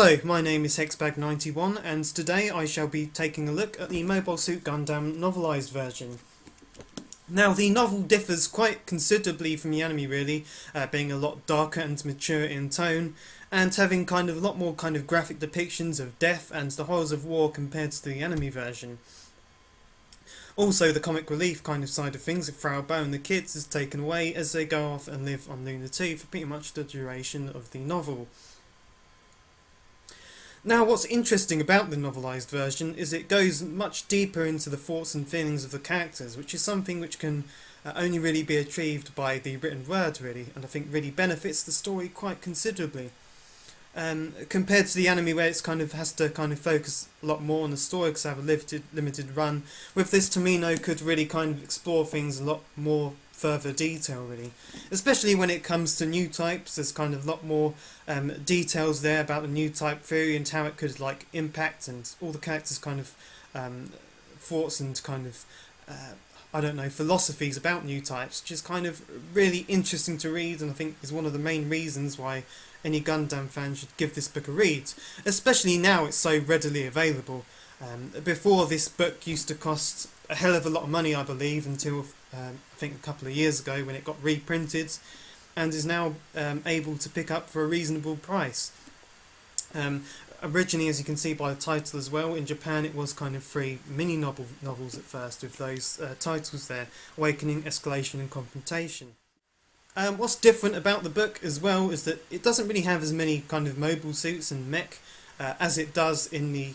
Hello, my name is Hexbag91 and today I shall be taking a look at the Mobile Suit Gundam novelised version. Now the novel differs quite considerably from the anime really, being a lot darker and mature in tone and having a lot more graphic depictions of death and the horrors of war compared to the anime version. Also, the comic relief side of things, with Frau Bow and the kids, is taken away as they go off and live on Luna 2 for pretty much the duration of the novel. Now, what's interesting about the novelised version is it goes much deeper into the thoughts and feelings of the characters, which is something which can only really be achieved by the written word, really, and I think really benefits the story quite considerably. Compared to the anime, where it's has to focus a lot more on the story because they have a limited run. With this, Tomino could really explore things a lot more further detail, really, especially when it comes to new types. There's a lot more details there about the new type theory and how it could impact, and all the characters thoughts and I don't know, philosophies about new types, which is really interesting to read, and I think is one of the main reasons why any Gundam fan should give this book a read, especially now it's so readily available. Before, this book used to cost a hell of a lot of money, I believe, until I think a couple of years ago when it got reprinted, and is now able to pick up for a reasonable price. Originally, as you can see by the title as well, in Japan it was 3 mini novels at first, with those titles there: Awakening, Escalation and Confrontation. What's different about the book as well is that it doesn't really have as many mobile suits and mech as it does in the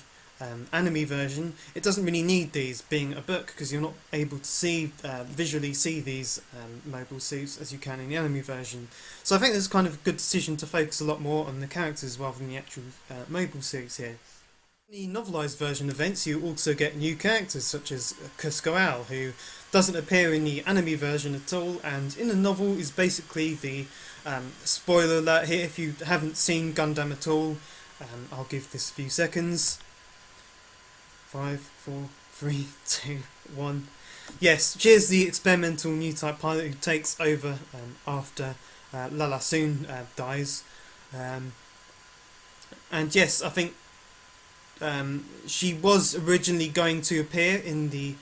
anime version. It doesn't really need these, being a book, because you're not able to visually see these mobile suits as you can in the anime version. So I think there's a good decision to focus a lot more on the characters rather than the actual mobile suits here. In the novelised version events, you also get new characters such as Cusco Al, who doesn't appear in the anime version at all, and in the novel is basically the spoiler alert here. If you haven't seen Gundam at all, I'll give this a few seconds. 5, 4, 3, 2, 1. Yes, she's the experimental new type pilot who takes over after Lala Soon dies. And yes, I think she was originally going to appear in the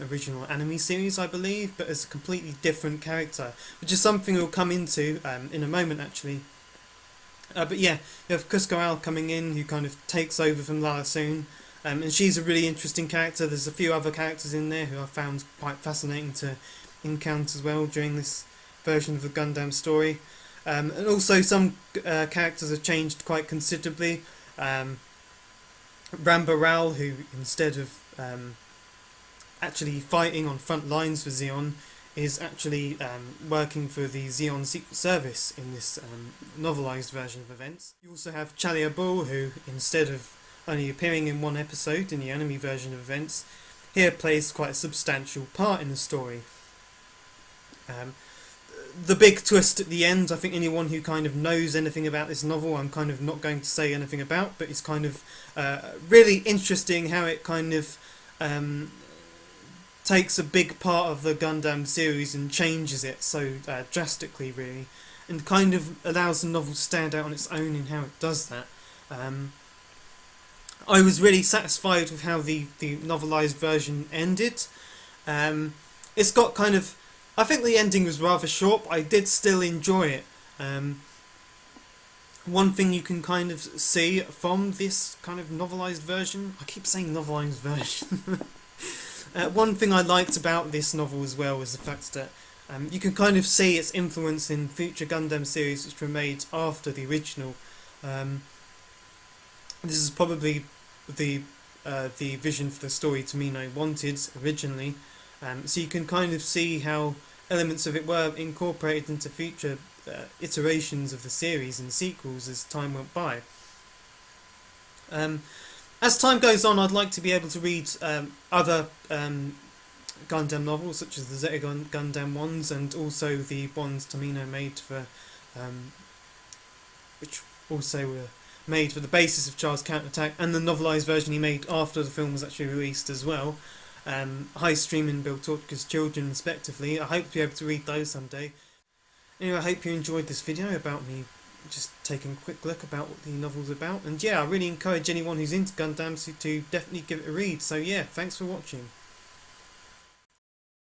original anime series, I believe, but as a completely different character, which is something we'll come into in a moment, actually. But yeah, you have Cusco Al coming in, who takes over from Lala Soon. And she's a really interesting character. There's a few other characters in there who I found quite fascinating to encounter as well during this version of the Gundam story. And also some characters have changed quite considerably. Rambaral, who instead of actually fighting on front lines for Zeon, is actually working for the Zeon Secret Service in this novelised version of events. You also have Chalia Bull, who instead of only appearing in one episode in the anime version of events, here plays quite a substantial part in the story. The big twist at the end, I think anyone who knows anything about this novel, I'm not going to say anything about, but it's really interesting how it takes a big part of the Gundam series and changes it so drastically, really, and allows the novel to stand out on its own in how it does that. I was really satisfied with how the novelised version ended. It's got I think the ending was rather short, but I did still enjoy it. One thing you can see from this novelised version, I keep saying novelised version. One thing I liked about this novel as well was the fact that you can see its influence in future Gundam series which were made after the original. This is probably the vision for the story Tomino wanted originally, so you can see how elements of it were incorporated into future iterations of the series and sequels as time went by. As time goes on, I'd like to be able to read other Gundam novels, such as the Zeta Gundam ones, and also the ones Tomino made for which also were made for the basis of Charles' Counterattack, and the novelised version he made after the film was actually released as well. High Stream and Bill Tortka's Children, respectively. I hope to be able to read those someday. Anyway, I hope you enjoyed this video about me just taking a quick look about what the novel's about. And yeah, I really encourage anyone who's into Gundams to definitely give it a read. So yeah, thanks for watching.